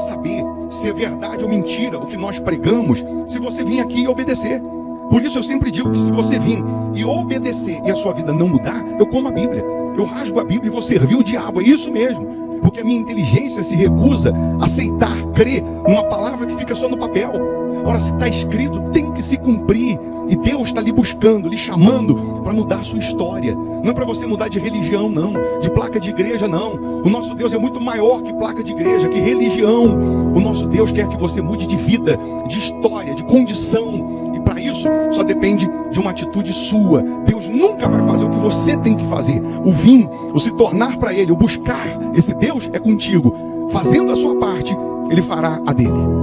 saber se é verdade ou mentira o que nós pregamos se você vir aqui e obedecer. Por isso eu sempre digo que se você vir e obedecer e a sua vida não mudar, eu como a Bíblia, eu rasgo a Bíblia e vou servir o diabo. É isso mesmo, porque a minha inteligência se recusa a aceitar, crer numa palavra que fica só no papel. Ora, se está escrito, tem que se cumprir. E Deus está lhe buscando, lhe chamando para mudar a sua história. Não é para você mudar de religião, não, de placa de igreja, não. O nosso Deus é muito maior que placa de igreja, que religião. O nosso Deus quer que você mude de vida, de história, de condição. E para isso, só depende de uma atitude sua. Deus nunca vai fazer o que você tem que fazer. O vir, o se tornar para Ele, o buscar esse Deus é contigo. Fazendo a sua parte, Ele fará a dele.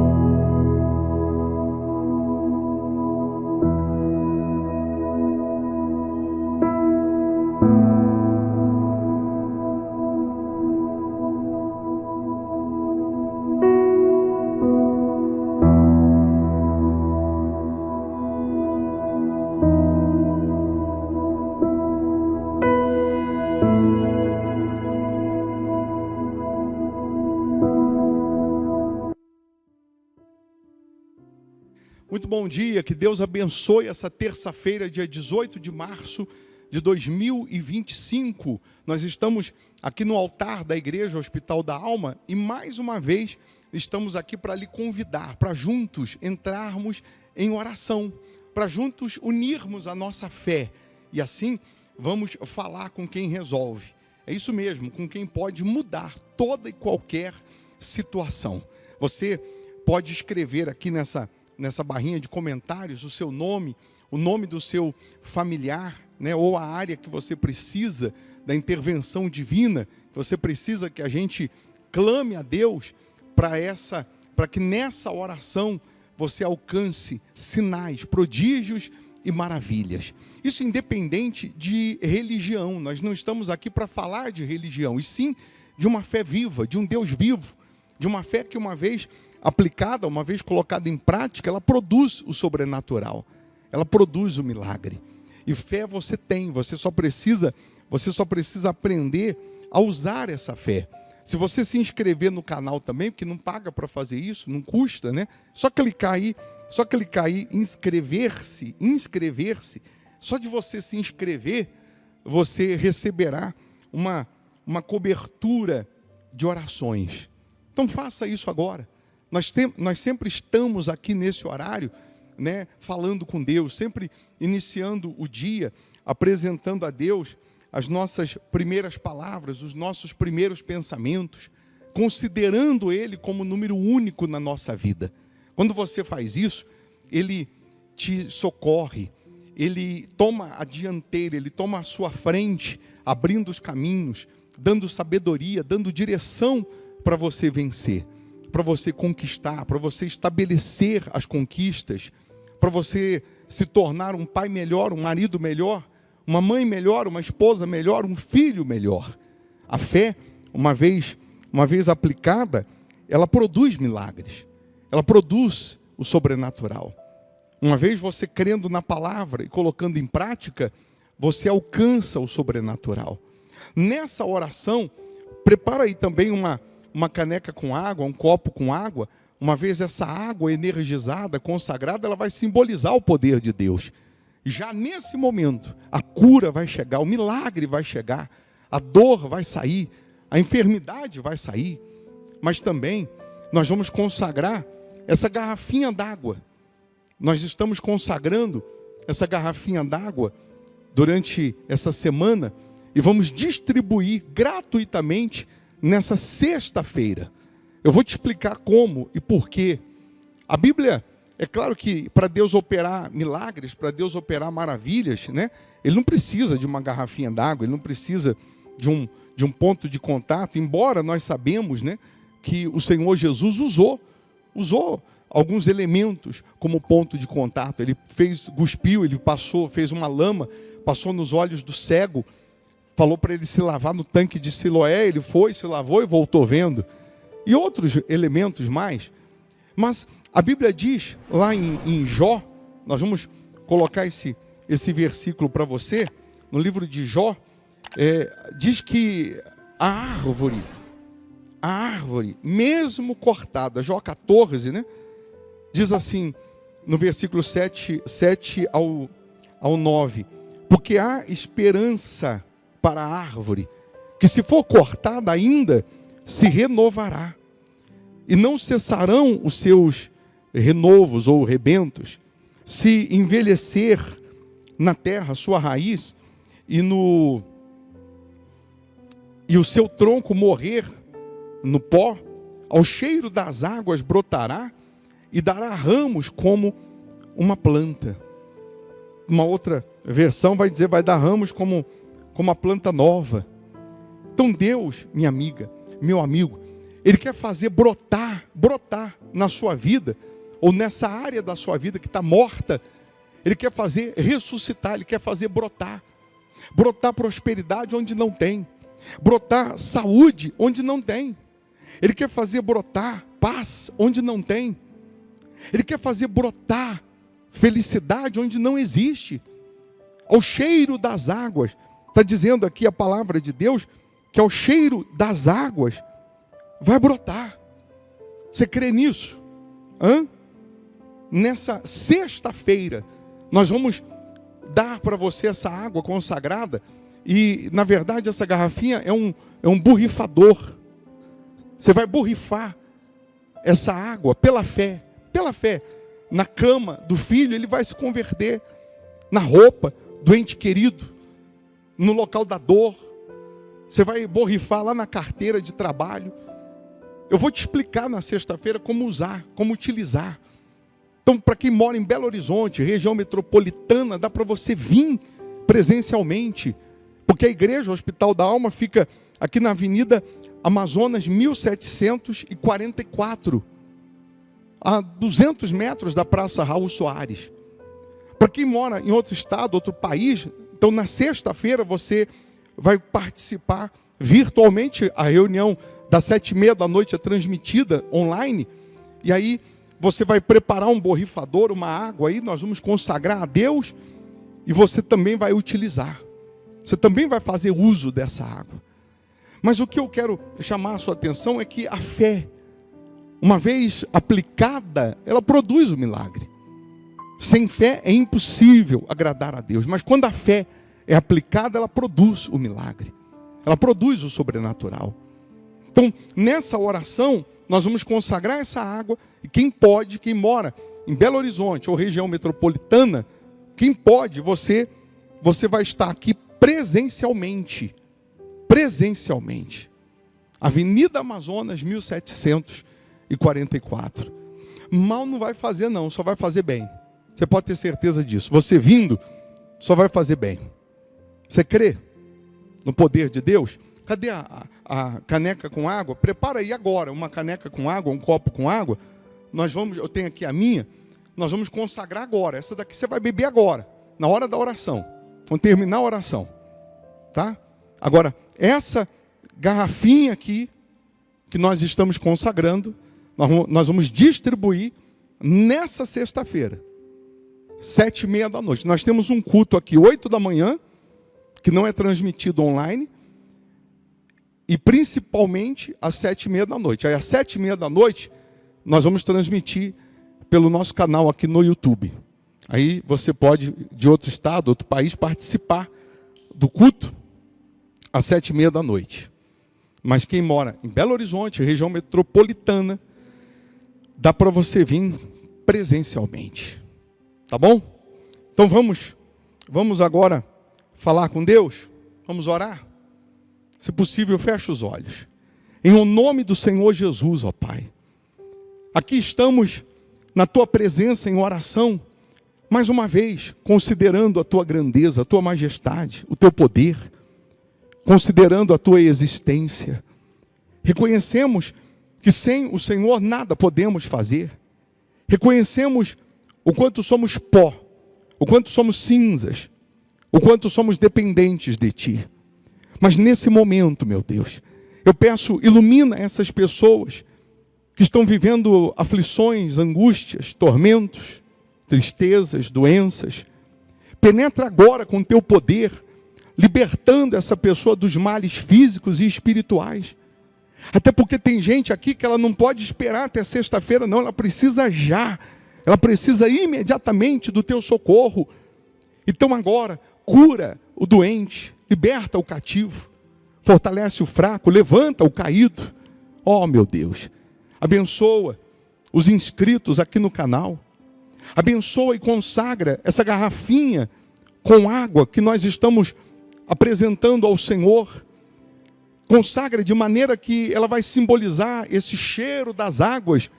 Muito bom dia, que Deus abençoe essa terça-feira, dia 18 de março de 2025. Nós estamos aqui no altar da Igreja Hospital da Alma e mais uma vez estamos aqui para lhe convidar, para juntos entrarmos em oração, para juntos unirmos a nossa fé e assim vamos falar com quem resolve. É isso mesmo, com quem pode mudar toda e qualquer situação. Você pode escrever aqui nessa barrinha de comentários o seu nome, o nome do seu familiar, né, ou a área que você precisa da intervenção divina, que você precisa que a gente clame a Deus para que nessa oração você alcance sinais, prodígios e maravilhas. Isso independente de religião. Nós não estamos aqui para falar de religião, e sim de uma fé viva, de um Deus vivo, de uma fé que uma vez aplicada, uma vez colocada em prática, ela produz o sobrenatural, ela produz o milagre. E fé você tem, você só precisa aprender a usar essa fé. Se você se inscrever no canal também, porque não paga para fazer isso, não custa, né? Só clicar aí, inscrever-se. Só de você se inscrever, você receberá uma cobertura de orações. Então faça isso agora. Nós sempre estamos aqui nesse horário, né, falando com Deus, sempre iniciando o dia, apresentando a Deus as nossas primeiras palavras, os nossos primeiros pensamentos, considerando Ele como número único na nossa vida. Quando você faz isso, Ele te socorre, Ele toma a dianteira, Ele toma a sua frente, abrindo os caminhos, dando sabedoria, dando direção para você vencer, para você conquistar, para você estabelecer as conquistas, para você se tornar um pai melhor, um marido melhor, uma mãe melhor, uma esposa melhor, um filho melhor. A fé, uma vez aplicada, ela produz milagres, ela produz o sobrenatural. Uma vez você crendo na palavra e colocando em prática, você alcança o sobrenatural. Nessa oração, prepara aí também uma caneca com água, um copo com água. Uma vez essa água energizada, consagrada, ela vai simbolizar o poder de Deus. Já nesse momento, a cura vai chegar, o milagre vai chegar, a dor vai sair, a enfermidade vai sair. Mas também nós vamos consagrar essa garrafinha d'água. Nós estamos consagrando essa garrafinha d'água durante essa semana e vamos distribuir gratuitamente nessa sexta-feira. Eu vou te explicar como e por quê. A Bíblia, é claro que para Deus operar milagres, para Deus operar maravilhas, né? Ele não precisa de uma garrafinha d'água, ele não precisa de um ponto de contato, embora nós sabemos, né, que o Senhor Jesus usou alguns elementos como ponto de contato. Ele cuspiu, ele fez uma lama, passou nos olhos do cego, falou para ele se lavar no tanque de Siloé, ele foi, se lavou e voltou vendo. E outros elementos mais. Mas a Bíblia diz, lá em Jó, nós vamos colocar esse versículo para você, no livro de Jó, diz que a a árvore, mesmo cortada, Jó 14, né? Diz assim, no versículo 7 ao 9, porque há esperança para a árvore, que se for cortada ainda, se renovará, e não cessarão os seus renovos ou rebentos, se envelhecer na terra sua raiz, e o seu tronco morrer no pó, ao cheiro das águas brotará, e dará ramos como uma planta. Uma outra versão vai dizer, vai dar ramos como uma planta nova. Então Deus, minha amiga, meu amigo, Ele quer fazer brotar na sua vida, ou nessa área da sua vida que está morta. Ele quer fazer ressuscitar, Ele quer fazer brotar prosperidade onde não tem, brotar saúde onde não tem. Ele quer fazer brotar paz onde não tem. Ele quer fazer brotar felicidade onde não existe. Ao cheiro das águas, está dizendo aqui a palavra de Deus, que ao cheiro das águas vai brotar. Você crê nisso? Nessa sexta-feira, nós vamos dar para você essa água consagrada, e na verdade essa garrafinha é um borrifador. Você vai borrifar essa água pela fé, na cama do filho, ele vai se converter, na roupa do ente querido, no local da dor. Você vai borrifar lá na carteira de trabalho. Eu vou te explicar na sexta-feira como usar, como utilizar. Então, para quem mora em Belo Horizonte, região metropolitana, dá para você vir presencialmente, porque a igreja, o Hospital da Alma, fica aqui na Avenida Amazonas 1744, a 200 metros da Praça Raul Soares. Para quem mora em outro estado, outro país, então na sexta-feira você vai participar virtualmente. A reunião das 7h30 da noite é transmitida online, e aí você vai preparar um borrifador, uma água aí, nós vamos consagrar a Deus, e você também vai utilizar. Você também vai fazer uso dessa água. Mas o que eu quero chamar a sua atenção é que a fé, uma vez aplicada, ela produz o milagre. Sem fé é impossível agradar a Deus, mas quando a fé é aplicada, ela produz o milagre. Ela produz o sobrenatural. Então, nessa oração, nós vamos consagrar essa água, e quem mora em Belo Horizonte ou região metropolitana, quem pode, você vai estar aqui presencialmente. Avenida Amazonas 1744. Mal não vai fazer não, só vai fazer bem. Você pode ter certeza disso. Você vindo, só vai fazer bem. Você crê no poder de Deus? Cadê a caneca com água? Prepara aí agora uma caneca com água, um copo com água. Eu tenho aqui a minha, nós vamos consagrar agora. Essa daqui você vai beber agora, na hora da oração. Vamos terminar a oração. Tá? Agora, essa garrafinha aqui, que nós estamos consagrando, nós vamos distribuir nessa sexta-feira, 7h30 da noite. Nós temos um culto aqui, 8 da manhã, que não é transmitido online, e principalmente às 7h30 da noite. Aí às 7h30 da noite, nós vamos transmitir pelo nosso canal aqui no YouTube. Aí você pode, de outro estado, outro país, participar do culto às 7h30 da noite. Mas quem mora em Belo Horizonte, região metropolitana, dá para você vir presencialmente. Tá bom? Então vamos agora falar com Deus. Vamos orar. Se possível, feche os olhos. Em o nome do Senhor Jesus, ó Pai. Aqui estamos na Tua presença em oração, mais uma vez, considerando a Tua grandeza, a Tua majestade, o Teu poder, considerando a Tua existência. Reconhecemos que sem o Senhor nada podemos fazer. Reconhecemos o quanto somos pó, o quanto somos cinzas, o quanto somos dependentes de Ti. Mas nesse momento, meu Deus, eu peço, ilumina essas pessoas que estão vivendo aflições, angústias, tormentos, tristezas, doenças. Penetra agora com Teu poder, libertando essa pessoa dos males físicos e espirituais. Até porque tem gente aqui que ela não pode esperar até sexta-feira, não. Ela precisa já. Ela precisa imediatamente do teu socorro. Então agora, cura o doente, liberta o cativo, fortalece o fraco, levanta o caído. Oh, meu Deus, abençoa os inscritos aqui no canal. Abençoa e consagra essa garrafinha com água que nós estamos apresentando ao Senhor. Consagra de maneira que ela vai simbolizar esse cheiro das águas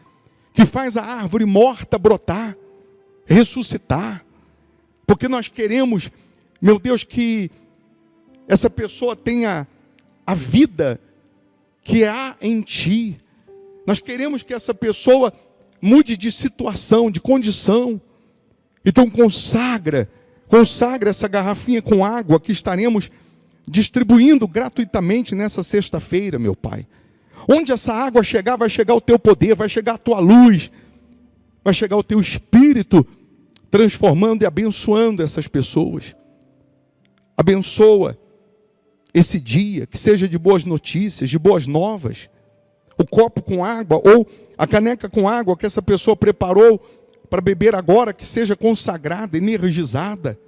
que faz a árvore morta brotar, ressuscitar. Porque nós queremos, meu Deus, que essa pessoa tenha a vida que há em ti. Nós queremos que essa pessoa mude de situação, de condição. Então consagra essa garrafinha com água que estaremos distribuindo gratuitamente nessa sexta-feira, meu Pai. Onde essa água chegar, vai chegar o teu poder, vai chegar a tua luz, vai chegar o teu Espírito, transformando e abençoando essas pessoas. Abençoa esse dia, que seja de boas notícias, de boas novas. O copo com água ou a caneca com água que essa pessoa preparou para beber agora, que seja consagrada, energizada.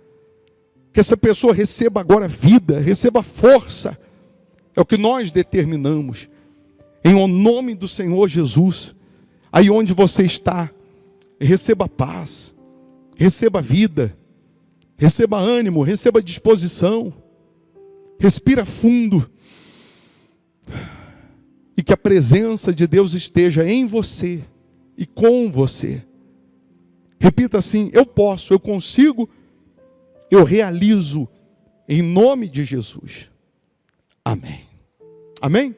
Que essa pessoa receba agora vida, receba força. É o que nós determinamos. Em nome do Senhor Jesus. Aí onde você está, receba paz, receba vida, receba ânimo, receba disposição. Respira fundo. E que a presença de Deus esteja em você e com você. Repita assim: eu posso, eu consigo, eu realizo, em nome de Jesus. Amém. Amém?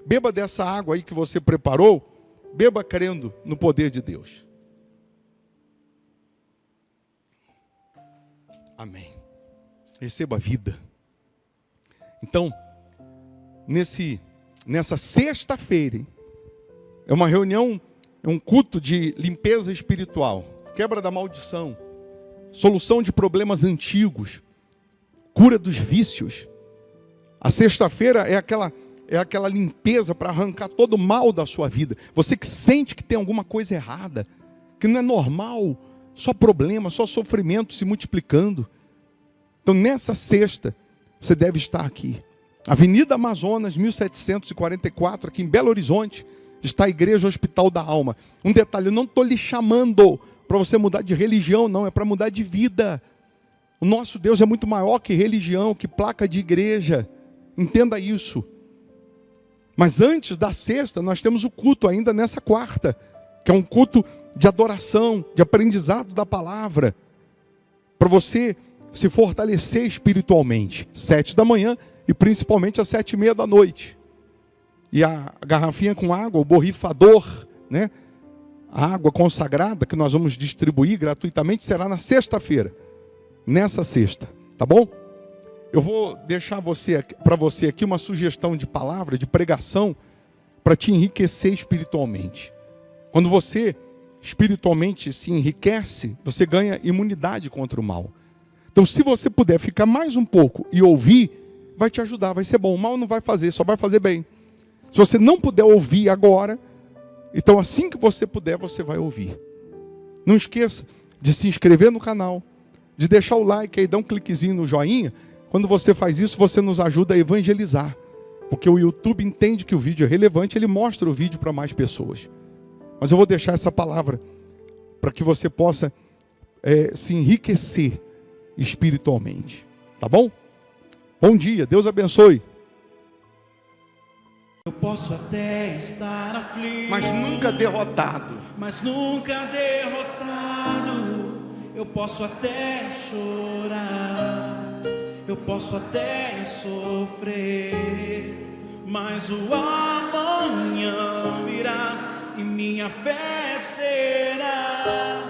Beba dessa água aí que você preparou, beba crendo no poder de Deus. Amém. Receba vida. Então, nessa sexta-feira, é uma reunião, é um culto de limpeza espiritual, quebra da maldição, solução de problemas antigos, cura dos vícios. A sexta-feira é aquela limpeza para arrancar todo o mal da sua vida. Você que sente que tem alguma coisa errada, que não é normal, só problema, só sofrimento se multiplicando. Então nessa sexta, você deve estar aqui. Avenida Amazonas, 1744, aqui em Belo Horizonte, está a Igreja Hospital da Alma. Um detalhe, eu não estou lhe chamando para você mudar de religião, não, é para mudar de vida. O nosso Deus é muito maior que religião, que placa de igreja. Entenda isso. Mas antes da sexta, nós temos o culto ainda nessa quarta, que é um culto de adoração, de aprendizado da palavra, para você se fortalecer espiritualmente. 7 da manhã e principalmente às 7:30 da noite. E a garrafinha com água, o borrifador, né? A água consagrada que nós vamos distribuir gratuitamente será na sexta-feira, nessa sexta, tá bom? Eu vou deixar para você aqui uma sugestão de palavra, de pregação, para te enriquecer espiritualmente. Quando você espiritualmente se enriquece, você ganha imunidade contra o mal. Então, se você puder ficar mais um pouco e ouvir, vai te ajudar, vai ser bom. O mal não vai fazer, só vai fazer bem. Se você não puder ouvir agora, então assim que você puder, você vai ouvir. Não esqueça de se inscrever no canal, de deixar o like aí, dar um cliquezinho no joinha. Quando você faz isso, você nos ajuda a evangelizar. Porque o YouTube entende que o vídeo é relevante, ele mostra o vídeo para mais pessoas. Mas eu vou deixar essa palavra para que você possa se enriquecer espiritualmente. Tá bom? Bom dia, Deus abençoe. Eu posso até estar aflito, Mas nunca derrotado. Eu posso até chorar, eu posso até sofrer, mas o amanhã virá e minha fé será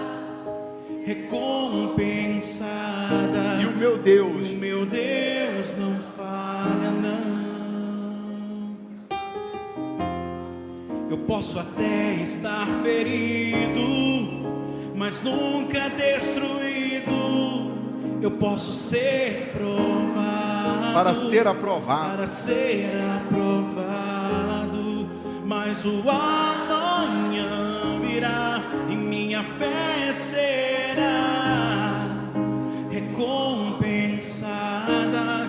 recompensada. E o meu Deus não falha, não. Eu posso até estar ferido, mas nunca destruído. Eu posso ser provado para ser aprovado. mas o amanhã virá e minha fé será recompensada,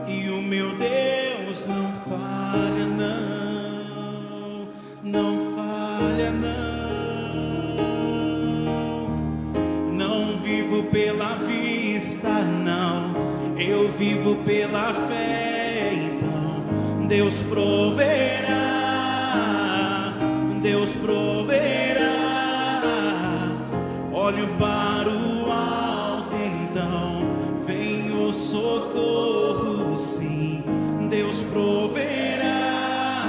e o meu Deus não falha, não falha, não vivo pela vista, não, eu vivo pela fé. Então Deus proverá, Deus proverá. Olho para o alto, então vem o socorro, sim. Deus proverá,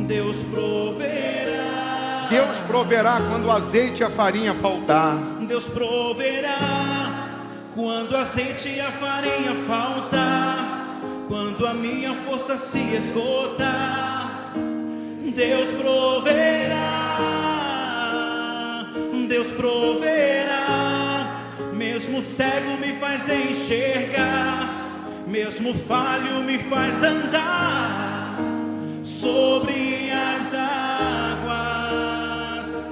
Deus proverá. Deus proverá quando o azeite e a farinha faltar. Deus proverá quando o azeite e a farinha faltar, quando a minha força se esgotar. Deus proverá, Deus proverá. Mesmo cego me faz enxergar, mesmo falho me faz andar sobre as águas.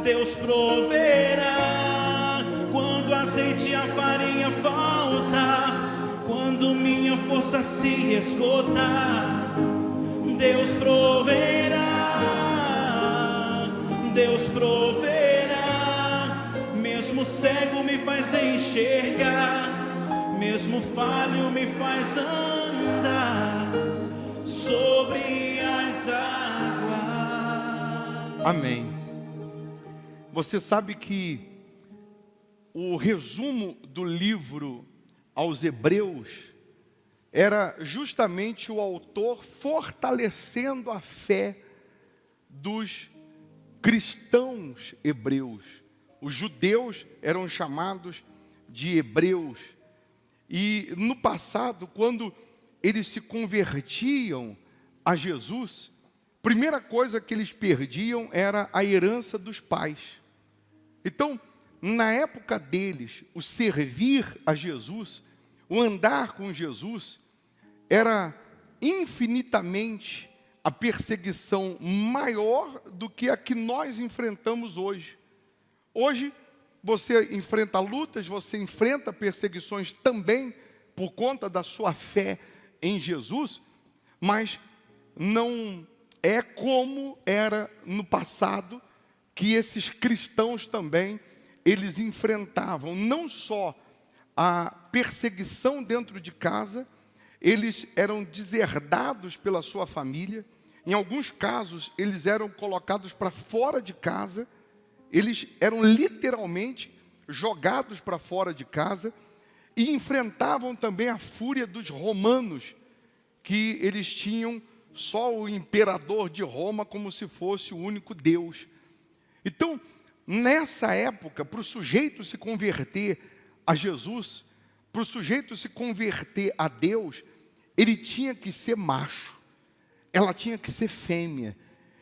Deus proverá quando o azeite e a farinha faltar, quando minha força se esgotar. Deus proverá, Deus proverá. Mesmo cego me faz enxergar, mesmo falho me faz andar sobre as águas. Amém. Você sabe que o resumo do livro aos Hebreus era justamente o autor fortalecendo a fé dos cristãos hebreus. Os judeus eram chamados de hebreus. E no passado, quando eles se convertiam a Jesus, a primeira coisa que eles perdiam era a herança dos pais. Então, na época deles, o servir a Jesus, o andar com Jesus, era infinitamente a perseguição maior do que a que nós enfrentamos hoje. Hoje, você enfrenta lutas, você enfrenta perseguições também por conta da sua fé em Jesus, mas não é como era no passado, que esses cristãos também, eles enfrentavam não só a perseguição dentro de casa, eles eram deserdados pela sua família, em alguns casos eles eram colocados para fora de casa, eles eram literalmente jogados para fora de casa e enfrentavam também a fúria dos romanos, que eles tinham só o imperador de Roma como se fosse o único Deus. Então, nessa época, para o sujeito se converter a Jesus, para o sujeito se converter a Deus, ele tinha que ser macho, ela tinha que ser fêmea.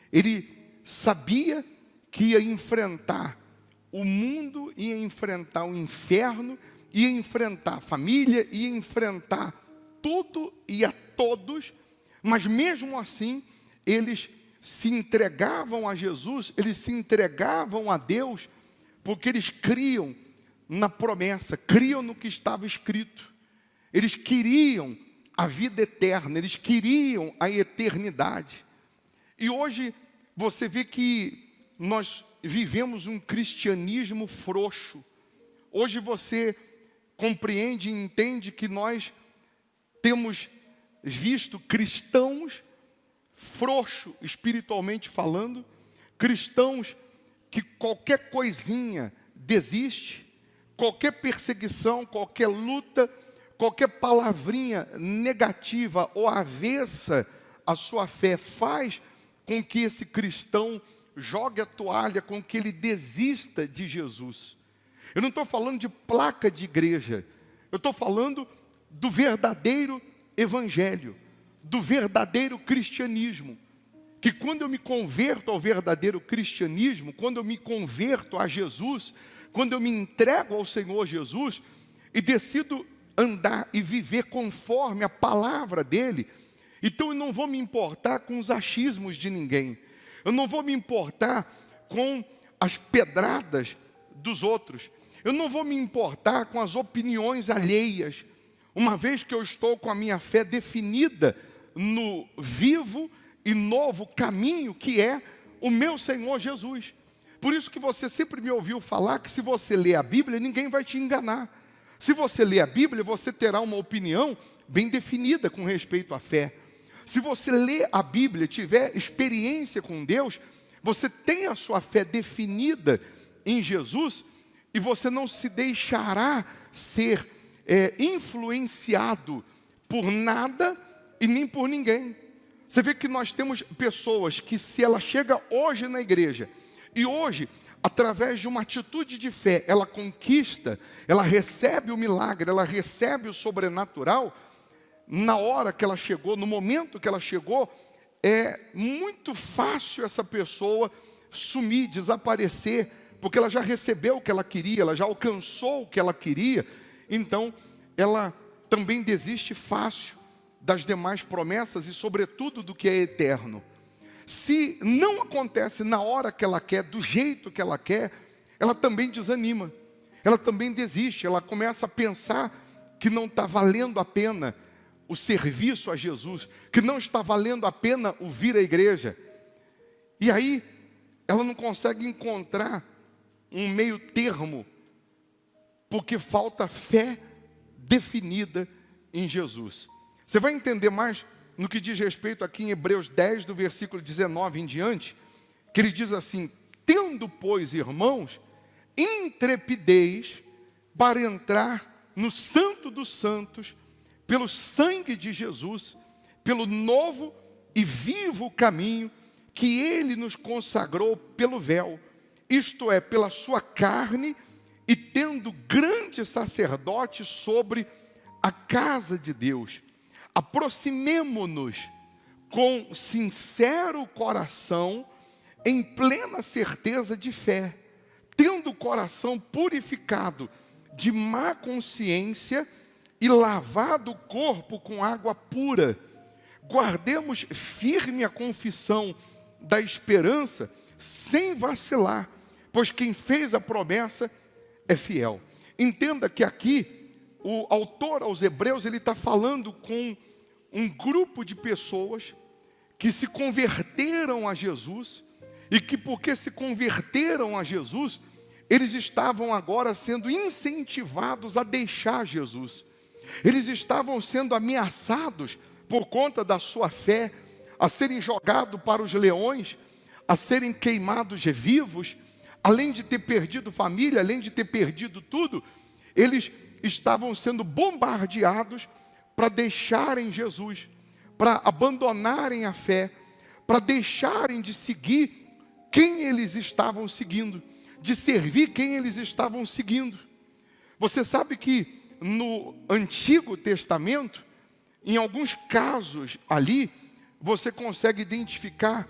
Ele sabia que ia enfrentar o mundo, ia enfrentar o inferno, ia enfrentar a família, ia enfrentar tudo e a todos, mas mesmo assim, eles se entregavam a Jesus, eles se entregavam a Deus, porque eles criam na promessa, criam no que estava escrito. Eles queriam a vida eterna, eles queriam a eternidade. E hoje você vê que nós vivemos um cristianismo frouxo. Hoje você compreende e entende que nós temos visto cristãos frouxos, espiritualmente falando, cristãos que qualquer coisinha desiste, qualquer perseguição, qualquer luta, qualquer palavrinha negativa ou avessa à sua fé faz com que esse cristão jogue a toalha, com que ele desista de Jesus. Eu não estou falando de placa de igreja, eu estou falando do verdadeiro evangelho, do verdadeiro cristianismo, que quando eu me converto ao verdadeiro cristianismo, quando eu me converto a Jesus, quando eu me entrego ao Senhor Jesus e decido andar e viver conforme a palavra dele, então eu não vou me importar com os achismos de ninguém, Eu não vou me importar com as pedradas dos outros. Eu não vou me importar com as opiniões alheias, uma vez que eu estou com a minha fé definida no vivo e novo caminho que é o meu Senhor Jesus. Por isso que você sempre me ouviu falar que se você ler a Bíblia, ninguém vai te enganar. Se você ler a Bíblia, você terá uma opinião bem definida com respeito à fé. Se você ler a Bíblia, tiver experiência com Deus, você tem a sua fé definida em Jesus e você não se deixará ser influenciado por nada e nem por ninguém. Você vê que nós temos pessoas que, se ela chega hoje na igreja e hoje, através de uma atitude de fé, ela conquista, ela recebe o milagre, ela recebe o sobrenatural, na hora que ela chegou, no momento que ela chegou, é muito fácil essa pessoa sumir, desaparecer, porque ela já recebeu o que ela queria, ela já alcançou o que ela queria, então ela também desiste fácil das demais promessas e sobretudo do que é eterno. Se não acontece na hora que ela quer, do jeito que ela quer, ela também desanima, ela também desiste, ela começa a pensar que não está valendo a pena o serviço a Jesus, que não está valendo a pena o vir à igreja. E aí, ela não consegue encontrar um meio termo, porque falta fé definida em Jesus. Você vai entender mais no que diz respeito aqui em Hebreus 10, do versículo 19 em diante, que ele diz assim: tendo, pois, irmãos, intrepidez para entrar no Santo dos Santos, pelo sangue de Jesus, pelo novo e vivo caminho que Ele nos consagrou pelo véu, isto é, pela sua carne, e tendo grande sacerdote sobre a casa de Deus. Aproximemo-nos com sincero coração, em plena certeza de fé, tendo o coração purificado de má consciência e lavado o corpo com água pura. Guardemos firme a confissão da esperança, sem vacilar, pois quem fez a promessa é fiel. Entenda que aqui, o autor aos Hebreus, ele está falando com um grupo de pessoas que se converteram a Jesus, e que porque se converteram a Jesus, eles estavam agora sendo incentivados a deixar Jesus. Eles estavam sendo ameaçados por conta da sua fé, a serem jogados para os leões, a serem queimados vivos. Além de ter perdido família, além de ter perdido tudo, eles estavam sendo bombardeados para deixarem Jesus, para abandonarem a fé, para deixarem de seguir quem eles estavam seguindo, de servir quem eles estavam seguindo. Você sabe que no Antigo Testamento, em alguns casos ali, você consegue identificar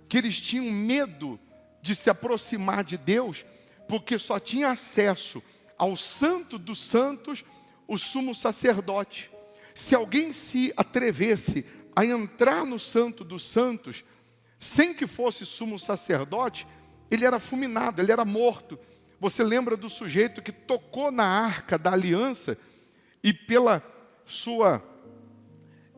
que eles tinham medo de se aproximar de Deus, porque só tinha acesso ao Santo dos Santos o sumo sacerdote. Se alguém se atrevesse a entrar no Santo dos Santos, sem que fosse sumo sacerdote, ele era fulminado, ele era morto. Você lembra do sujeito que tocou na arca da aliança, e pela sua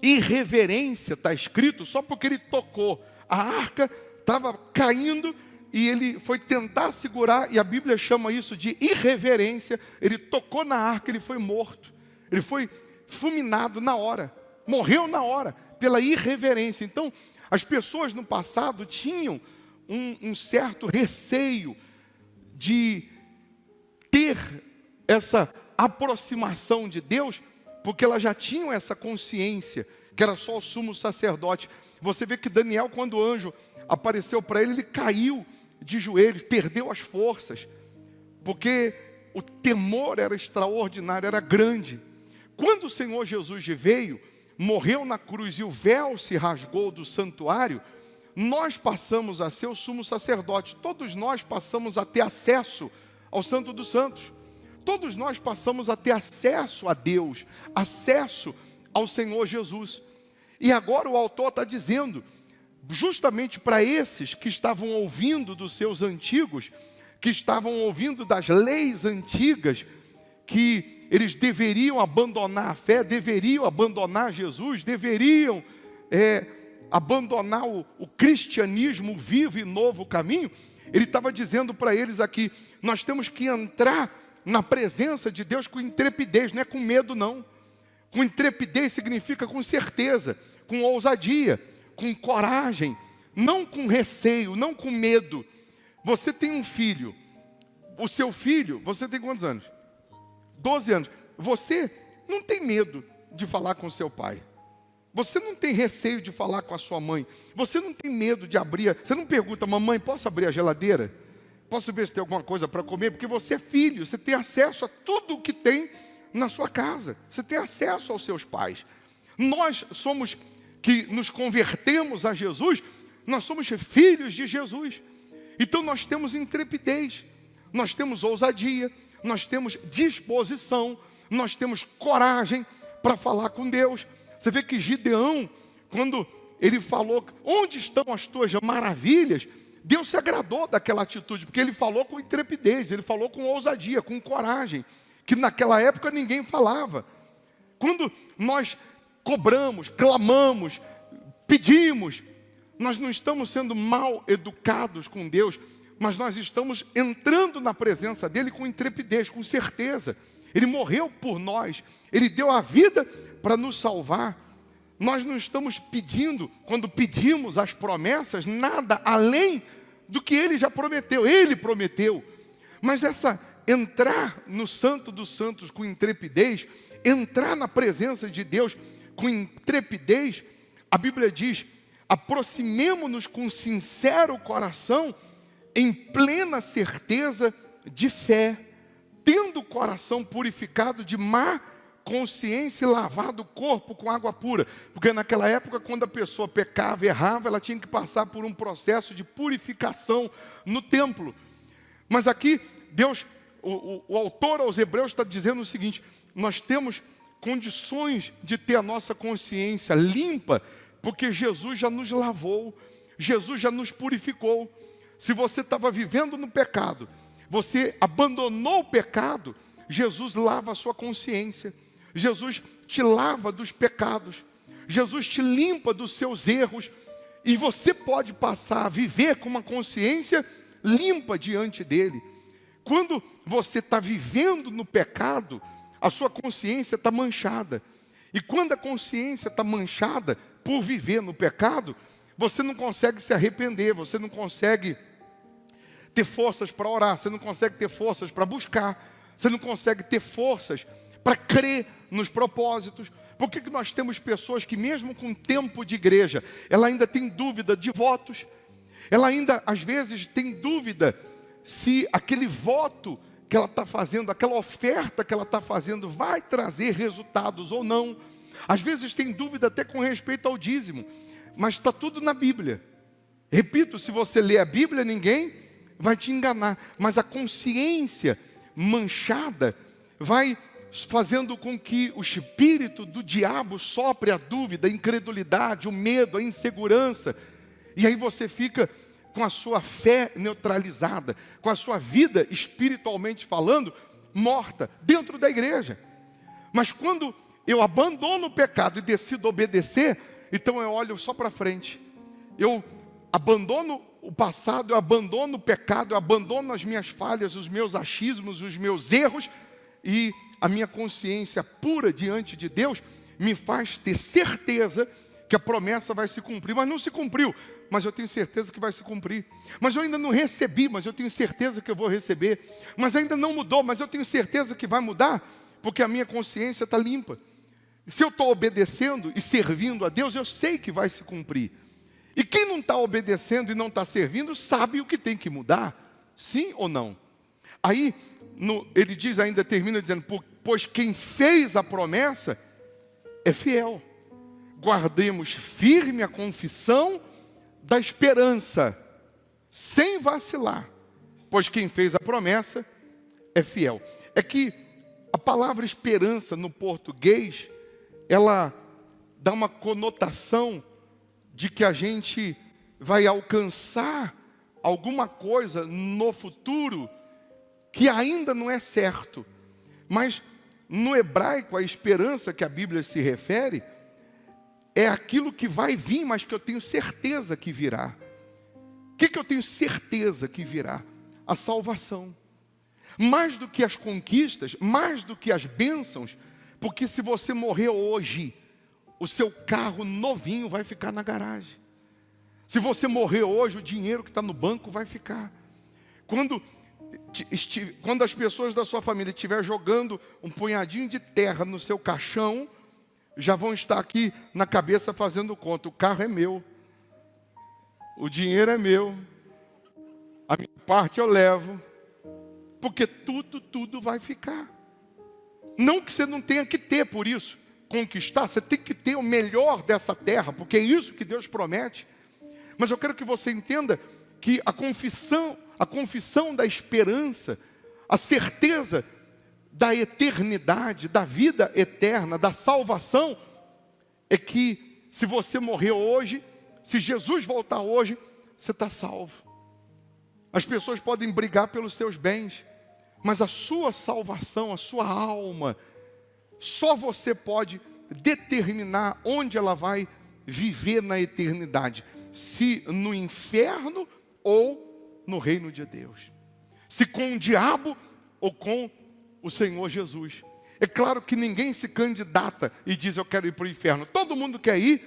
irreverência, está escrito, só porque ele tocou, a arca estava caindo, e ele foi tentar segurar, e a Bíblia chama isso de irreverência. Ele tocou na arca, ele foi morto, ele foi fulminado na hora, morreu na hora, pela irreverência. Então, as pessoas no passado tinham um certo receio de ter essa aproximação de Deus, porque elas já tinham essa consciência, que era só o sumo sacerdote. Você vê que Daniel, quando o anjo apareceu para ele caiu de joelhos, perdeu as forças, porque o temor era extraordinário, era grande. Quando o Senhor Jesus veio, morreu na cruz e o véu se rasgou do santuário, nós passamos a ser o sumo sacerdote. Todos nós passamos a ter acesso ao Santo dos Santos. Todos nós passamos a ter acesso a Deus, acesso ao Senhor Jesus. E agora o autor está dizendo: justamente para esses que estavam ouvindo dos seus antigos, que estavam ouvindo das leis antigas, que eles deveriam abandonar a fé, deveriam abandonar Jesus, deveriam abandonar o cristianismo vivo e novo caminho. Ele estava dizendo para eles aqui, nós temos que entrar na presença de Deus com intrepidez, não é com medo não. Com intrepidez significa com certeza, com ousadia, com coragem, não com receio, não com medo. Você tem um filho, o seu filho, você tem quantos anos? 12 anos. Você não tem medo de falar com seu pai. Você não tem receio de falar com a sua mãe. Você não tem medo de abrir. Você não pergunta, mamãe, posso abrir a geladeira? Posso ver se tem alguma coisa para comer? Porque você é filho, você tem acesso a tudo o que tem na sua casa. Você tem acesso aos seus pais. Nós somos, que nos convertemos a Jesus, nós somos filhos de Jesus. Então nós temos intrepidez, nós temos ousadia, nós temos disposição, nós temos coragem para falar com Deus. Você vê que Gideão, quando ele falou, onde estão as tuas maravilhas? Deus se agradou daquela atitude, porque ele falou com intrepidez, ele falou com ousadia, com coragem, que naquela época ninguém falava. Quando nós cobramos, clamamos, pedimos, nós não estamos sendo mal educados com Deus, mas nós estamos entrando na presença dele com intrepidez, com certeza. Ele morreu por nós, ele deu a vida para nos salvar. Nós não estamos pedindo, quando pedimos as promessas, nada além do que ele já prometeu. Ele prometeu. Mas essa entrar no Santo dos Santos com intrepidez, entrar na presença de Deus com intrepidez, a Bíblia diz, aproximemo-nos com sincero coração, em plena certeza de fé, tendo o coração purificado de má consciência e lavado o corpo com água pura. Porque naquela época, quando a pessoa pecava, errava, ela tinha que passar por um processo de purificação no templo. Mas aqui, Deus, o autor aos Hebreus está dizendo o seguinte, nós temos condições de ter a nossa consciência limpa, porque Jesus já nos lavou, Jesus já nos purificou. Se você estava vivendo no pecado, você abandonou o pecado, Jesus lava a sua consciência. Jesus te lava dos pecados. Jesus te limpa dos seus erros. E você pode passar a viver com uma consciência limpa diante dele. Quando você está vivendo no pecado, a sua consciência está manchada. E quando a consciência está manchada por viver no pecado, você não consegue se arrepender, você não consegue ter forças para orar, você não consegue ter forças para buscar, você não consegue ter forças para crer nos propósitos. Por que nós temos pessoas que mesmo com tempo de igreja, ela ainda tem dúvida de votos, ela ainda às vezes tem dúvida se aquele voto que ela está fazendo, aquela oferta que ela está fazendo vai trazer resultados ou não. Às vezes tem dúvida até com respeito ao dízimo, mas está tudo na Bíblia. Repito, se você lê a Bíblia, ninguém vai te enganar, mas a consciência manchada vai fazendo com que o espírito do diabo sopre a dúvida, a incredulidade, o medo, a insegurança, e aí você fica com a sua fé neutralizada, com a sua vida espiritualmente falando, morta, dentro da igreja. Mas quando eu abandono o pecado e decido obedecer, então eu olho só para frente, eu abandono o passado, eu abandono o pecado, eu abandono as minhas falhas, os meus achismos, os meus erros, e a minha consciência pura diante de Deus me faz ter certeza que a promessa vai se cumprir. Mas não se cumpriu, mas eu tenho certeza que vai se cumprir. Mas eu ainda não recebi, mas eu tenho certeza que eu vou receber. Mas ainda não mudou, mas eu tenho certeza que vai mudar, porque a minha consciência está limpa. Se eu estou obedecendo e servindo a Deus, eu sei que vai se cumprir. E quem não está obedecendo e não está servindo, sabe o que tem que mudar, sim ou não? Aí, ele diz ainda, termina dizendo, pois quem fez a promessa é fiel. Guardemos firme a confissão da esperança, sem vacilar, pois quem fez a promessa é fiel. É que a palavra esperança no português, ela dá uma conotação de que a gente vai alcançar alguma coisa no futuro que ainda não é certo. Mas no hebraico, a esperança que a Bíblia se refere é aquilo que vai vir, mas que eu tenho certeza que virá. O que eu tenho certeza que virá? A salvação. Mais do que as conquistas, mais do que as bênçãos, porque se você morrer hoje, o seu carro novinho vai ficar na garagem. Se você morrer hoje, o dinheiro que está no banco vai ficar. Quando as pessoas da sua família estiverem jogando um punhadinho de terra no seu caixão, já vão estar aqui na cabeça fazendo conta. O carro é meu, o dinheiro é meu, a minha parte eu levo, porque tudo vai ficar. Não que você não tenha que ter por isso, conquistar, você tem que ter o melhor dessa terra, porque é isso que Deus promete. Mas eu quero que você entenda que a confissão da esperança, a certeza da eternidade, da vida eterna, da salvação, é que se você morrer hoje, se Jesus voltar hoje, você está salvo. As pessoas podem brigar pelos seus bens, mas a sua salvação, a sua alma, só você pode determinar onde ela vai viver na eternidade. Se no inferno ou no reino de Deus. Se com o diabo ou com o Senhor Jesus. É claro que ninguém se candidata e diz eu quero ir para o inferno. Todo mundo quer ir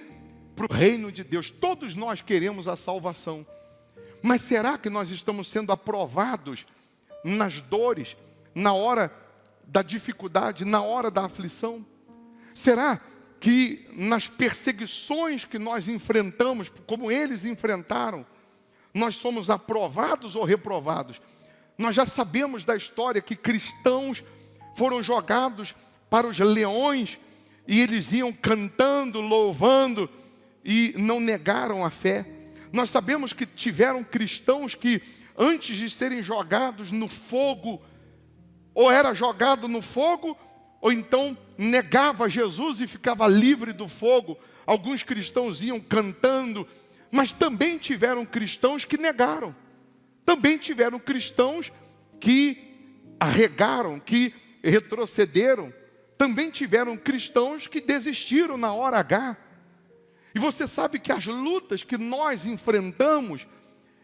para o reino de Deus. Todos nós queremos a salvação. Mas será que nós estamos sendo aprovados nas dores, na hora da dificuldade, na hora da aflição? Será que nas perseguições que nós enfrentamos, como eles enfrentaram, nós somos aprovados ou reprovados? Nós já sabemos da história que cristãos foram jogados para os leões e eles iam cantando, louvando e não negaram a fé. Nós sabemos que tiveram cristãos que antes de serem jogados no fogo, ou era jogado no fogo, ou então negava Jesus e ficava livre do fogo. Alguns cristãos iam cantando, mas também tiveram cristãos que negaram. Também tiveram cristãos que arregaram, que retrocederam. Também tiveram cristãos que desistiram na hora H. E você sabe que as lutas que nós enfrentamos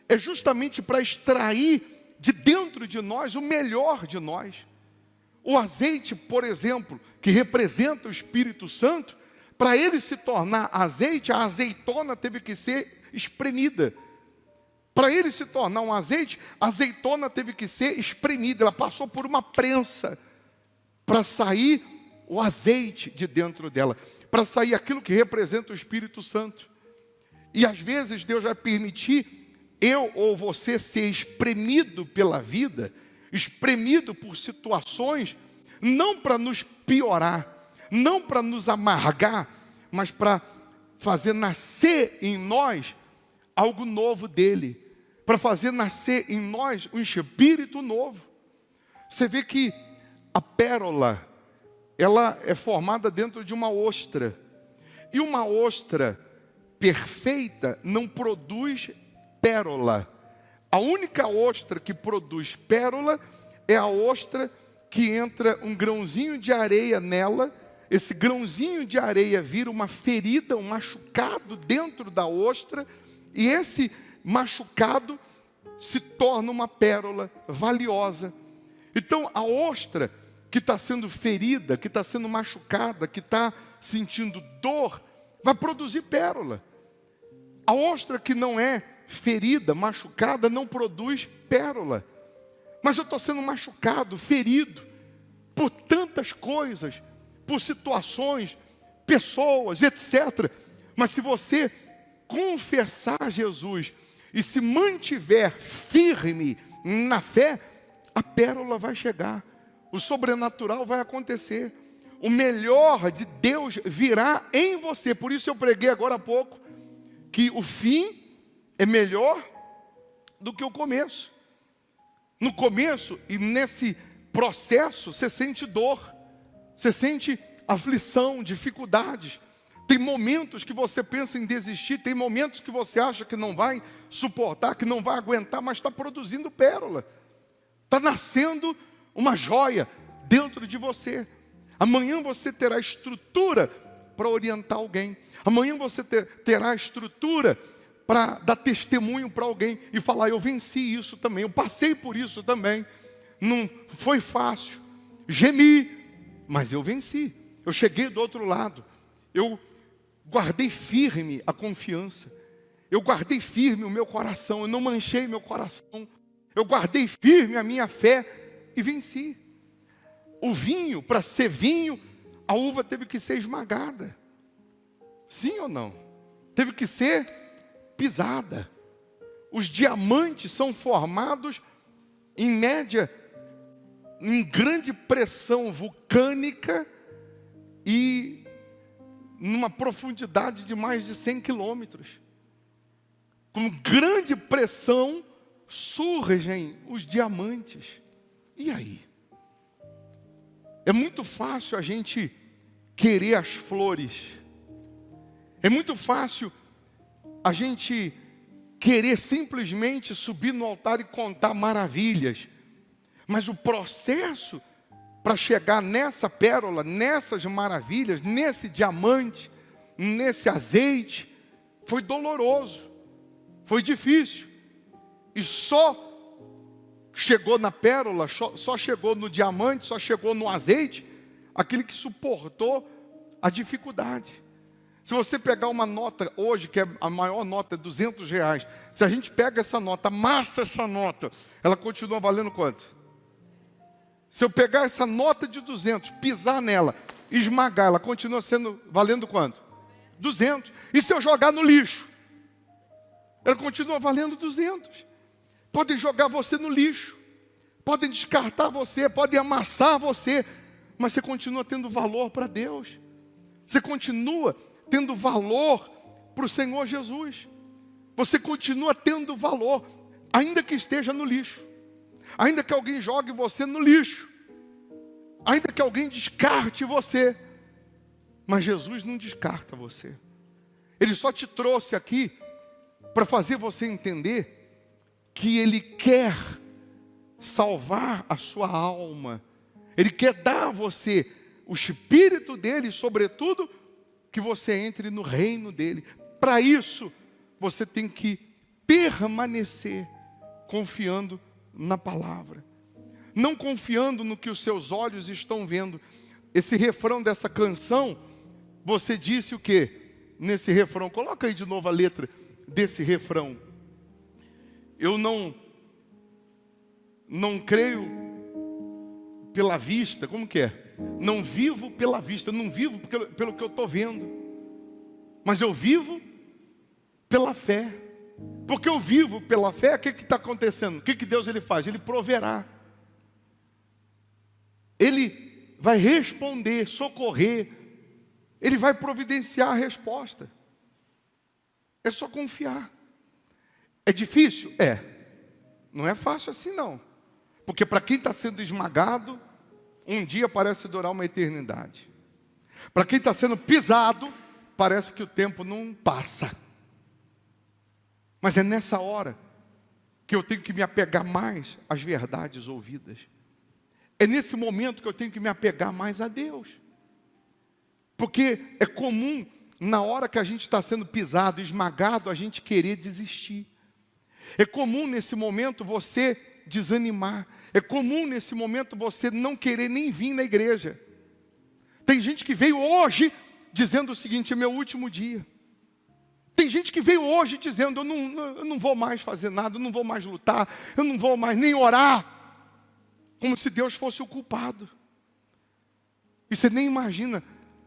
é justamente para extrair de dentro de nós o melhor de nós. O azeite, por exemplo, que representa o Espírito Santo, para ele se tornar azeite, a azeitona teve que ser espremida. Para ele se tornar um azeite, a azeitona teve que ser espremida. Ela passou por uma prensa para sair o azeite de dentro dela, para sair aquilo que representa o Espírito Santo. E às vezes Deus vai permitir eu ou você ser espremido pela vida, espremido por situações, não para nos piorar, não para nos amargar, mas para fazer nascer em nós algo novo dele, para fazer nascer em nós um espírito novo. Você vê que a pérola, ela é formada dentro de uma ostra, e uma ostra perfeita não produz pérola. A única ostra que produz pérola é a ostra que entra um grãozinho de areia nela, esse grãozinho de areia vira uma ferida, um machucado dentro da ostra, e esse machucado se torna uma pérola valiosa. Então a ostra que está sendo ferida, que está sendo machucada, que está sentindo dor, vai produzir pérola. A ostra que não é ferida, machucada, não produz pérola. Mas eu estou sendo machucado, ferido, por tantas coisas, por situações, pessoas, etc. Mas se você confessar Jesus e se mantiver firme na fé, a pérola vai chegar, o sobrenatural vai acontecer, o melhor de Deus virá em você. Por isso eu preguei agora há pouco, que o fim é melhor do que o começo. No começo e nesse processo, você sente dor, você sente aflição, dificuldades. Tem momentos que você pensa em desistir, tem momentos que você acha que não vai suportar, que não vai aguentar, mas está produzindo pérola. Está nascendo uma joia dentro de você. Amanhã você terá estrutura para orientar alguém. Amanhã você terá estrutura para dar testemunho para alguém e falar: eu venci isso também, eu passei por isso também. Não foi fácil, gemi, mas eu venci. Eu cheguei do outro lado. Eu guardei firme a confiança. Eu guardei firme o meu coração. Eu não manchei meu coração. Eu guardei firme a minha fé e venci. O vinho, para ser vinho, a uva teve que ser esmagada. Sim ou não? Teve que ser pisada. Os diamantes são formados, em média, em grande pressão vulcânica e numa profundidade de mais de 100 quilômetros. Com grande pressão surgem os diamantes. E aí? É muito fácil a gente querer as flores. É muito fácil a gente querer simplesmente subir no altar e contar maravilhas. Mas o processo para chegar nessa pérola, nessas maravilhas, nesse diamante, nesse azeite, foi doloroso, foi difícil. E só chegou na pérola, só chegou no diamante, só chegou no azeite, aquele que suportou a dificuldade. Se você pegar uma nota hoje, que é a maior nota, R$200, se a gente pega essa nota, amassa essa nota, ela continua valendo quanto? Se eu pegar essa nota de 200, pisar nela, esmagar, ela continua valendo quanto? 200. E se eu jogar no lixo? Ela continua valendo 200. Podem jogar você no lixo, podem descartar você, podem amassar você, mas você continua tendo valor para Deus. Você continua tendo valor para o Senhor Jesus. Você continua tendo valor, ainda que esteja no lixo. Ainda que alguém jogue você no lixo, ainda que alguém descarte você, mas Jesus não descarta você. Ele só te trouxe aqui para fazer você entender que Ele quer salvar a sua alma. Ele quer dar a você o Espírito dEle, sobretudo, que você entre no reino dEle. Para isso, você tem que permanecer confiando na palavra, não confiando no que os seus olhos estão vendo. Esse refrão dessa canção, você disse o quê? Nesse refrão, coloca aí de novo a letra desse refrão. Eu não creio pela vista, como que é? Não vivo pela vista, não vivo pelo que eu estou vendo, mas eu vivo pela fé. Porque eu vivo pela fé, o que está acontecendo? O que Deus ele faz? Ele proverá. Ele vai responder, socorrer. Ele vai providenciar a resposta. É só confiar. É difícil? É. Não é fácil assim não. Porque para quem está sendo esmagado, um dia parece durar uma eternidade. Para quem está sendo pisado, parece que o tempo não passa. Mas é nessa hora que eu tenho que me apegar mais às verdades ouvidas. É nesse momento que eu tenho que me apegar mais a Deus. Porque é comum, na hora que a gente está sendo pisado, esmagado, a gente querer desistir. É comum nesse momento você desanimar. É comum nesse momento você não querer nem vir na igreja. Tem gente que veio hoje dizendo o seguinte: é meu último dia. Tem gente que veio hoje dizendo: eu não vou mais fazer nada, eu não vou mais lutar, eu não vou mais nem orar. Como se Deus fosse o culpado. E você nem imagina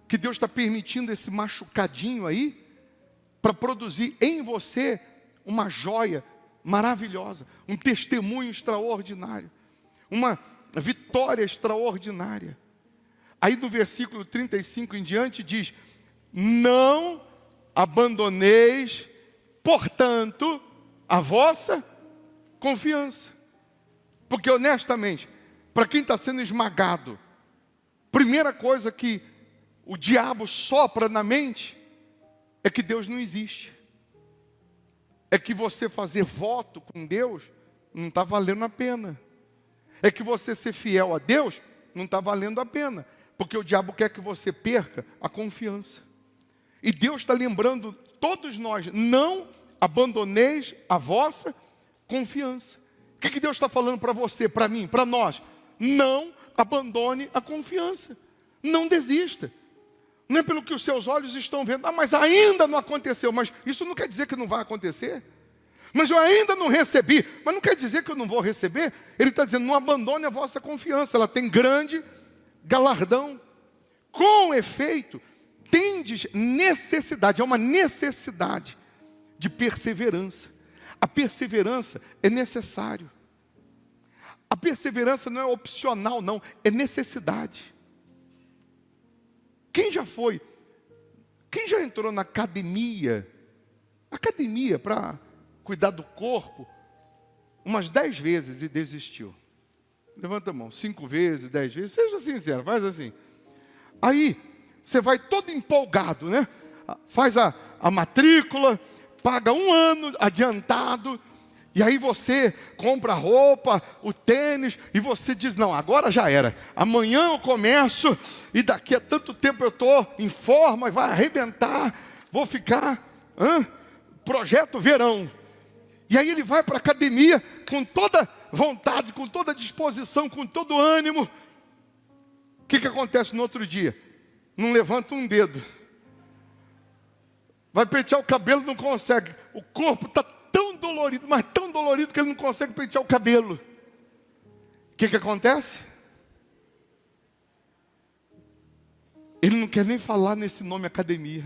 que Deus está permitindo esse machucadinho aí para produzir em você uma joia maravilhosa, um testemunho extraordinário, uma vitória extraordinária. Aí no versículo 35 em diante diz: não abandoneis, portanto, a vossa confiança. Porque honestamente, para quem está sendo esmagado, primeira coisa que o diabo sopra na mente é que Deus não existe. É que você fazer voto com Deus não está valendo a pena. É que você ser fiel a Deus não está valendo a pena. Porque o diabo quer que você perca a confiança. E Deus está lembrando todos nós, não abandoneis a vossa confiança. O que Deus está falando para você, para mim, para nós? Não abandone a confiança. Não desista. Não é pelo que os seus olhos estão vendo. Mas ainda não aconteceu. Mas isso não quer dizer que não vai acontecer. Mas eu ainda não recebi. Mas não quer dizer que eu não vou receber. Ele está dizendo, não abandone a vossa confiança. Ela tem grande galardão. Com efeito, tendes necessidade. É uma necessidade de perseverança. A perseverança é necessário. A perseverança não é opcional, não. É necessidade. Quem já foi? Quem já entrou na academia? Academia para cuidar do corpo, umas 10 vezes e desistiu. Levanta a mão, 5 vezes, 10 vezes, seja sincero, faz assim. Aí, você vai todo empolgado, né? Faz a matrícula, paga 1 ano adiantado, e aí você compra a roupa, o tênis, e você diz, não, agora já era. Amanhã eu começo, e daqui a tanto tempo eu estou em forma, vai arrebentar, vou ficar, projeto verão. E aí ele vai para a academia com toda vontade, com toda disposição, com todo ânimo. O que acontece no outro dia? Não levanta um dedo. Vai pentear o cabelo, não consegue. O corpo está tão dolorido, mas tão dolorido que ele não consegue pentear o cabelo. O que acontece? Ele não quer nem falar nesse nome academia.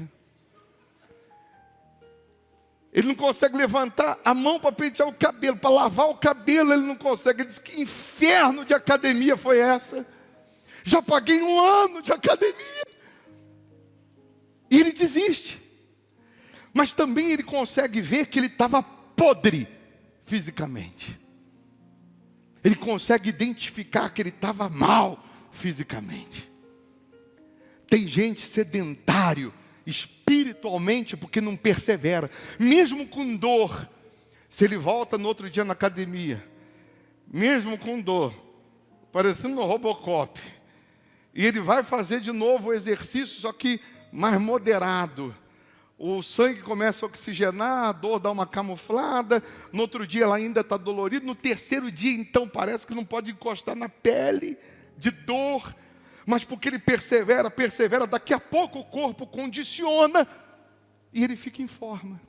Ele não consegue levantar a mão para pentear o cabelo, para lavar o cabelo, ele não consegue. Ele diz, que inferno de academia foi essa? Já paguei 1 ano de academia. E ele desiste. Mas também ele consegue ver que ele estava podre fisicamente. Ele consegue identificar que ele estava mal fisicamente. Tem gente sedentário espiritualmente porque não persevera, mesmo com dor. Se ele volta no outro dia na academia, mesmo com dor, parecendo no Robocop, e ele vai fazer de novo o exercício, só que mais moderado, o sangue começa a oxigenar, a dor dá uma camuflada, no outro dia ela ainda está dolorida, no terceiro dia então parece que não pode encostar na pele, de dor. Mas porque ele persevera, daqui a pouco o corpo condiciona e ele fica em forma,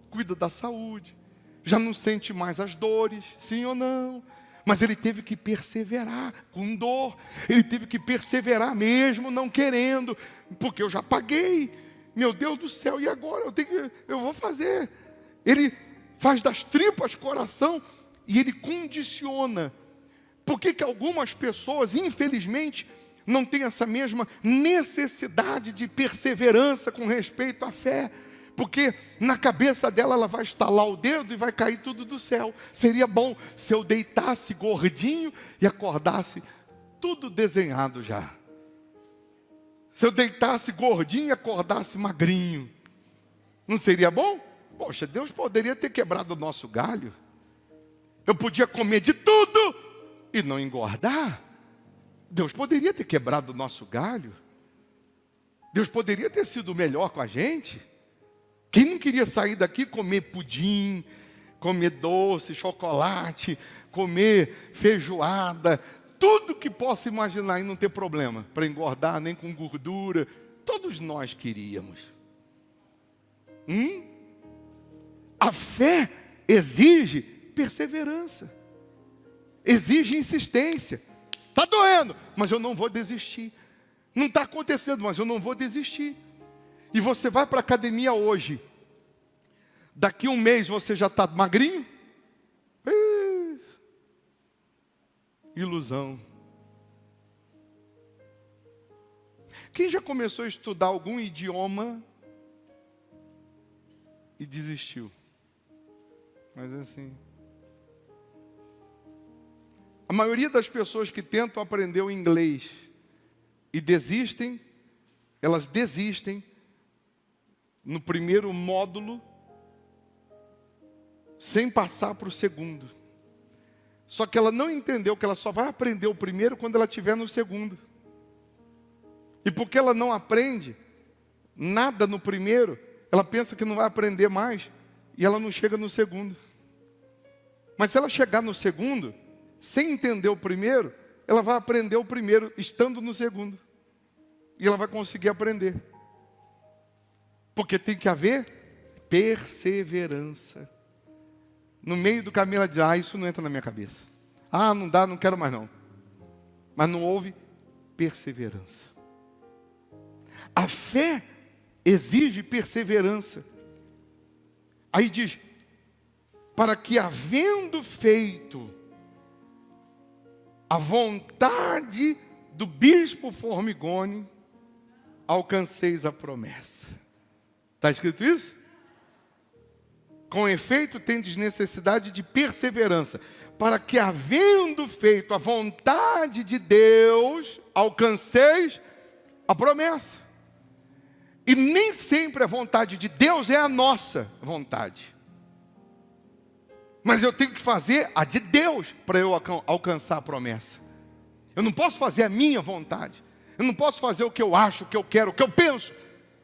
cuida da saúde, já não sente mais as dores, sim ou não? Mas ele teve que perseverar com dor, ele teve que perseverar mesmo não querendo, porque eu já paguei, meu Deus do céu, e agora eu vou fazer. Ele faz das tripas coração e ele condiciona. Por que algumas pessoas, infelizmente, não tem essa mesma necessidade de perseverança com respeito à fé? Porque na cabeça dela ela vai estalar o dedo e vai cair tudo do céu. Seria bom se eu deitasse gordinho e acordasse tudo desenhado já. Se eu deitasse gordinho e acordasse magrinho, não seria bom? Poxa, Deus poderia ter quebrado o nosso galho. Eu podia comer de tudo e não engordar. Deus poderia ter quebrado o nosso galho. Deus poderia ter sido melhor com a gente. Quem não queria sair daqui e comer pudim, comer doce, chocolate, comer feijoada, tudo que possa imaginar e não ter problema, para engordar, nem com gordura. Todos nós queríamos. A fé exige perseverança. Exige insistência. Está doendo, mas eu não vou desistir. Não está acontecendo, mas eu não vou desistir. E você vai para a academia hoje. Daqui 1 mês você já está magrinho? Ilusão. Quem já começou a estudar algum idioma e desistiu? Mas assim... A maioria das pessoas que tentam aprender o inglês e desistem, elas desistem no primeiro módulo, sem passar para o segundo. Só que ela não entendeu que ela só vai aprender o primeiro quando ela estiver no segundo. E porque ela não aprende nada no primeiro, ela pensa que não vai aprender mais, e ela não chega no segundo. Mas se ela chegar no segundo, sem entender o primeiro, ela vai aprender o primeiro, estando no segundo. E ela vai conseguir aprender. Porque tem que haver perseverança. No meio do caminho ela diz, isso não entra na minha cabeça. Não dá, não quero mais não. Mas não houve perseverança. A fé exige perseverança. Aí diz, para que havendo feito a vontade do bispo Formigoni, alcanceis a promessa. Está escrito isso? Com efeito, tendes necessidade de perseverança, para que havendo feito a vontade de Deus, alcanceis a promessa. E nem sempre a vontade de Deus é a nossa vontade. Mas eu tenho que fazer a de Deus para eu alcançar a promessa. Eu não posso fazer a minha vontade. Eu não posso fazer o que eu acho, o que eu quero, o que eu penso.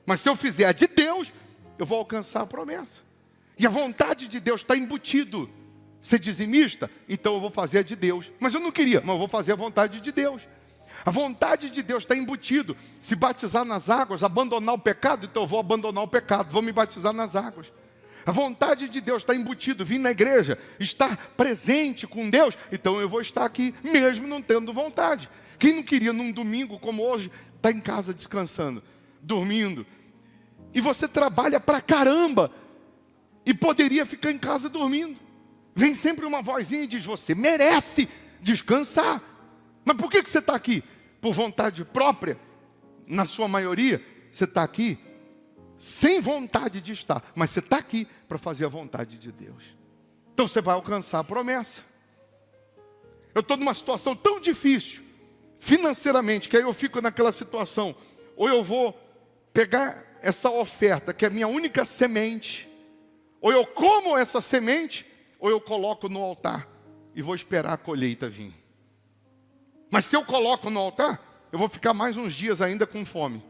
Mas se eu fizer a de Deus, eu vou alcançar a promessa. E a vontade de Deus está embutido. Ser dizimista? Então eu vou fazer a de Deus. Mas eu não queria, mas eu vou fazer a vontade de Deus. A vontade de Deus está embutido. Se batizar nas águas, abandonar o pecado, então eu vou abandonar o pecado, vou me batizar nas águas. A vontade de Deus está embutido, vim na igreja, estar presente com Deus, então eu vou estar aqui, mesmo não tendo vontade. Quem não queria num domingo como hoje, está em casa descansando, dormindo. E você trabalha pra caramba, e poderia ficar em casa dormindo. Vem sempre uma vozinha e diz, você merece descansar. Mas por que você está aqui? Por vontade própria? Na sua maioria, você está aqui sem vontade de estar. Mas você está aqui para fazer a vontade de Deus. Então você vai alcançar a promessa. Eu estou numa situação tão difícil, financeiramente, que aí eu fico naquela situação. Ou eu vou pegar essa oferta, que é a minha única semente. Ou eu como essa semente, ou eu coloco no altar e vou esperar a colheita vir. Mas se eu coloco no altar, eu vou ficar mais uns dias ainda com fome.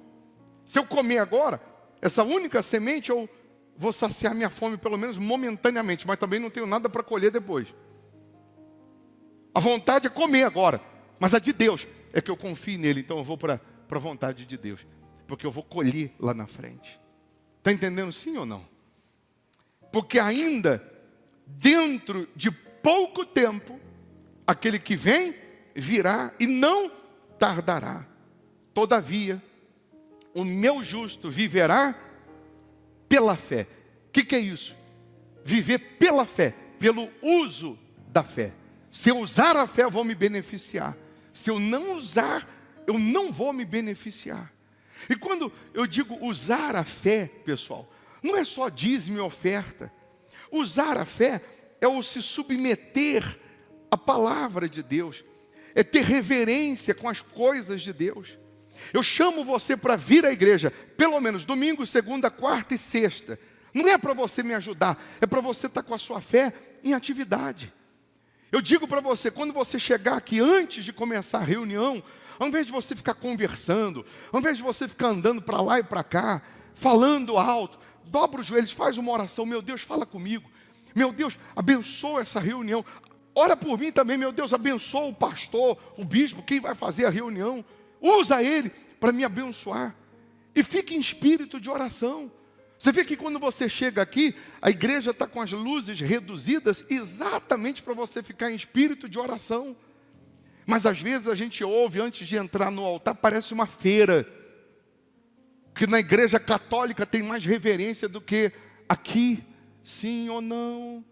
Se eu comer agora, essa única semente, eu vou saciar minha fome pelo menos momentaneamente, mas também não tenho nada para colher depois. A vontade é comer agora, mas a de Deus é que eu confio nele, então eu vou para a vontade de Deus, porque eu vou colher lá na frente. Está entendendo sim ou não? Porque ainda, dentro de pouco tempo, aquele que vem, virá e não tardará. Todavia, o meu justo viverá pela fé. O que é isso? Viver pela fé, pelo uso da fé. Se eu usar a fé, eu vou me beneficiar. Se eu não usar, eu não vou me beneficiar. E quando eu digo usar a fé, pessoal, não é só dízimo e oferta. Usar a fé é o se submeter à palavra de Deus. É ter reverência com as coisas de Deus. Eu chamo você para vir à igreja, pelo menos domingo, segunda, quarta e sexta. Não é para você me ajudar, é para você estar com a sua fé em atividade. Eu digo para você, quando você chegar aqui antes de começar a reunião, ao invés de você ficar conversando, ao invés de você ficar andando para lá e para cá, falando alto, dobra os joelhos, faz uma oração. Meu Deus, fala comigo. Meu Deus, abençoa essa reunião. Ora por mim também, meu Deus, abençoa o pastor, o bispo, quem vai fazer a reunião. Usa ele para me abençoar. E fique em espírito de oração. Você vê que quando você chega aqui, a igreja está com as luzes reduzidas exatamente para você ficar em espírito de oração. Mas às vezes a gente ouve, antes de entrar no altar, parece uma feira. Que na igreja católica tem mais reverência do que aqui. Sim ou não?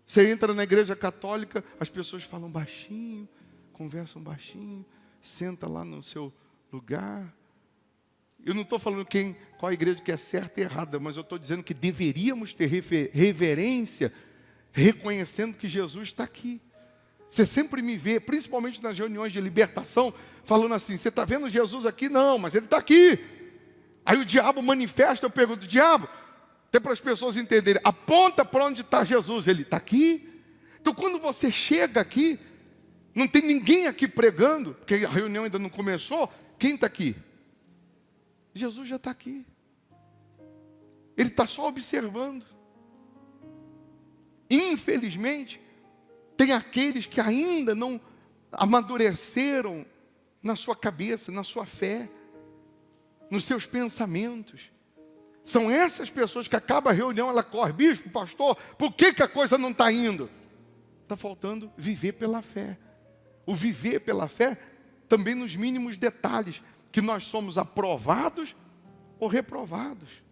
Você entra na igreja católica, as pessoas falam baixinho, conversam baixinho, senta lá no seu lugar. Eu não estou falando qual a igreja que é certa e errada, mas eu estou dizendo que deveríamos ter reverência, reconhecendo que Jesus está aqui. Você sempre me vê, principalmente nas reuniões de libertação, falando assim, você está vendo Jesus aqui? Não, mas ele está aqui. Aí o diabo manifesta, eu pergunto, diabo, Até para as pessoas entenderem. Aponta para onde está Jesus. Ele está aqui. Então quando você chega aqui, não tem ninguém aqui pregando, porque a reunião ainda não começou. Quem está aqui? Jesus já está aqui. Ele está só observando. Infelizmente, tem aqueles que ainda não amadureceram na sua cabeça, na sua fé, nos seus pensamentos. São essas pessoas que acaba a reunião, ela corre, bispo, pastor, por que a coisa não está indo? Está faltando viver pela fé. O viver pela fé também nos mínimos detalhes, que nós somos aprovados ou reprovados.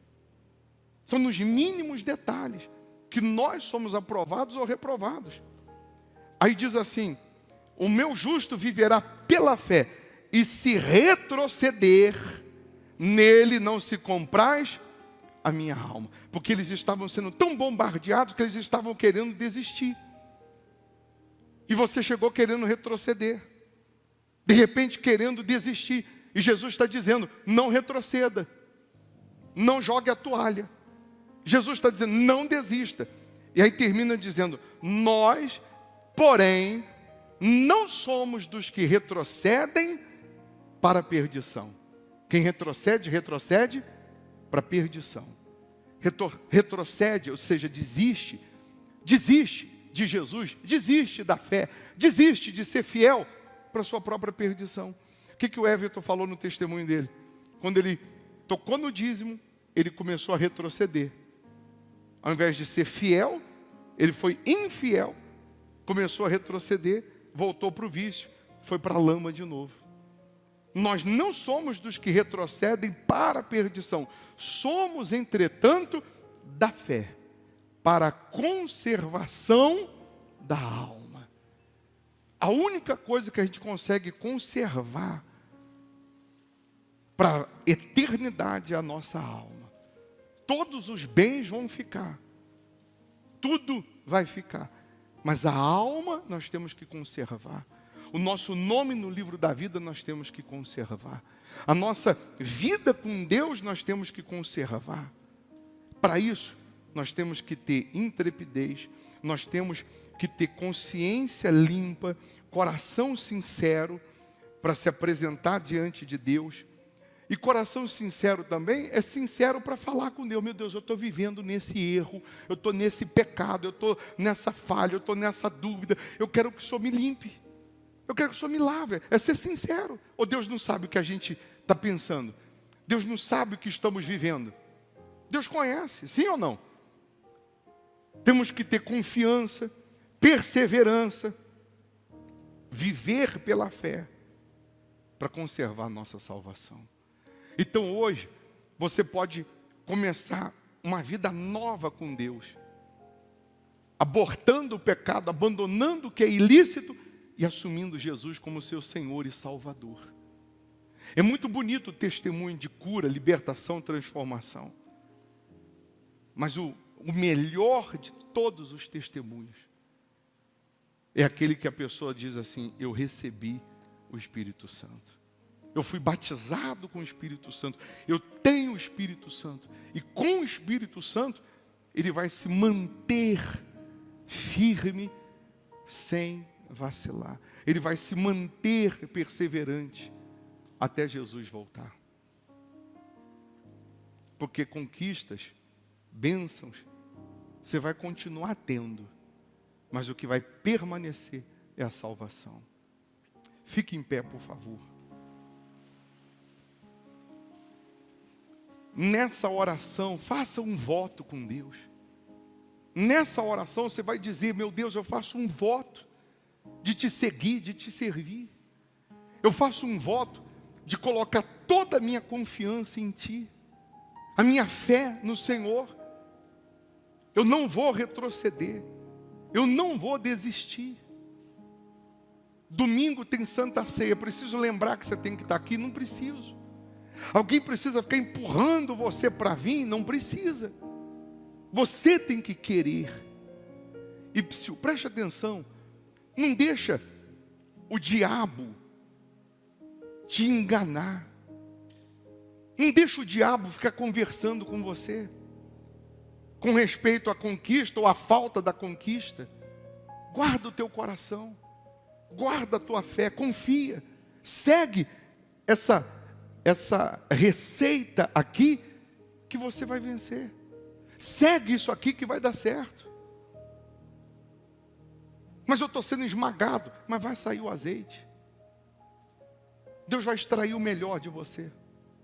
São nos mínimos detalhes que nós somos aprovados ou reprovados. Aí diz assim: o meu justo viverá pela fé, e se retroceder, nele não se compraz a minha alma. Porque eles estavam sendo tão bombardeados que eles estavam querendo desistir. E você chegou querendo retroceder. De repente querendo desistir. E Jesus está dizendo: não retroceda. Não jogue a toalha. Jesus está dizendo: não desista. E aí termina dizendo: nós, porém, não somos dos que retrocedem para a perdição. Quem retrocede, retrocede para a perdição. Retrocede, ou seja, desiste de Jesus, desiste da fé, desiste de ser fiel para a sua própria perdição. O que o Everton falou no testemunho dele? Quando ele tocou no dízimo, ele começou a retroceder. Ao invés de ser fiel, ele foi infiel, começou a retroceder, voltou para o vício, foi para a lama de novo. Nós não somos dos que retrocedem para a perdição. Somos, entretanto, da fé, para a conservação da alma. A única coisa que a gente consegue conservar para a eternidade é a nossa alma. Todos os bens vão ficar. Tudo vai ficar. Mas a alma nós temos que conservar. O nosso nome no livro da vida nós temos que conservar. A nossa vida com Deus nós temos que conservar. Para isso, nós temos que ter intrepidez, nós temos que ter consciência limpa, coração sincero, para se apresentar diante de Deus. E coração sincero também é sincero para falar com Deus. Meu Deus, eu estou vivendo nesse erro, eu estou nesse pecado, eu estou nessa falha, eu estou nessa dúvida. Eu quero que o Senhor me limpe. Eu quero que o Senhor me lave. É ser sincero. Ou Deus não sabe o que a gente está pensando? Deus não sabe o que estamos vivendo? Deus conhece, sim ou não? Temos que ter confiança, perseverança, viver pela fé, para conservar a nossa salvação. Então hoje, você pode começar uma vida nova com Deus, abortando o pecado, abandonando o que é ilícito e assumindo Jesus como seu Senhor e Salvador. É muito bonito o testemunho de cura, libertação, transformação. Mas o melhor de todos os testemunhos é aquele que a pessoa diz assim: eu recebi o Espírito Santo. Eu fui batizado com o Espírito Santo. Eu tenho o Espírito Santo. E com o Espírito Santo, ele vai se manter firme, sem vacilar. Ele vai se manter perseverante até Jesus voltar. Porque conquistas, bênçãos, você vai continuar tendo, mas o que vai permanecer é a salvação. Fique em pé, por favor. Nessa oração, faça um voto com Deus. Nessa oração você vai dizer: meu Deus, eu faço um voto de te seguir, de te servir. Eu faço um voto de colocar toda a minha confiança em Ti, a minha fé no Senhor. Eu não vou retroceder, eu não vou desistir. Domingo tem Santa Ceia, preciso lembrar que você tem que estar aqui? Não preciso. Alguém precisa ficar empurrando você para vir? Não precisa. Você tem que querer. E preste atenção, não deixa o diabo te enganar. Não deixa o diabo ficar conversando com você. com respeito à conquista ou à falta da conquista. Guarda o teu coração, guarda a tua fé, confia, segue essa receita aqui que você vai vencer. Segue isso aqui que vai dar certo. Mas eu estou sendo esmagado, mas vai sair o azeite. Deus vai extrair o melhor de você.